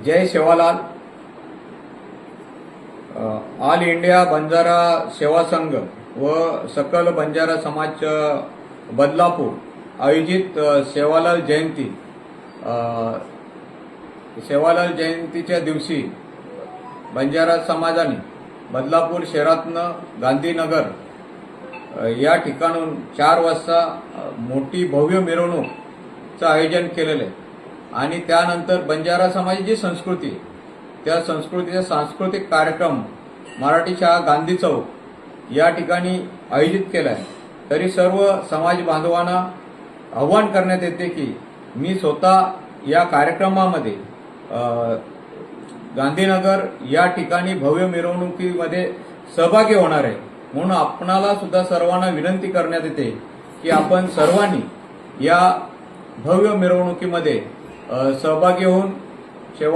जय Sevalal. All India Banjara सेवा संघ व सकल बंजारा समाज बदलापूर आयोजित सेवालाल जयंतीच्या दिवशी बंजारा समाजाने बदलापूर शहरातनं गांधीनगर या ठिकाणून 4 वाजता मोठी भव्य मिरवणूकचं आयोजन केलेलं आहे आणि त्यानंतर बंजारा समाजाची संस्कृती, त्या संस्कृतीचा सांस्कृतिक कार्यक्रम मराठी शाळा गांधी चौक या ठिकाणी आयोजित केला आहे। तरी सर्व समाज बांधवांना आव्हान करण्यात येते की मी स्वतः या कार्यक्रमामध्ये गांधीनगर या ठिकाणी भव्य मिरवणुकीमध्ये सहभागी होणार आहे, म्हणून आपणाला सुद्धा सर्वांना विनंती करण्यात येते की आपण सर्वांनी या भव्य मिरवणुकीमध्ये सहभागी होऊन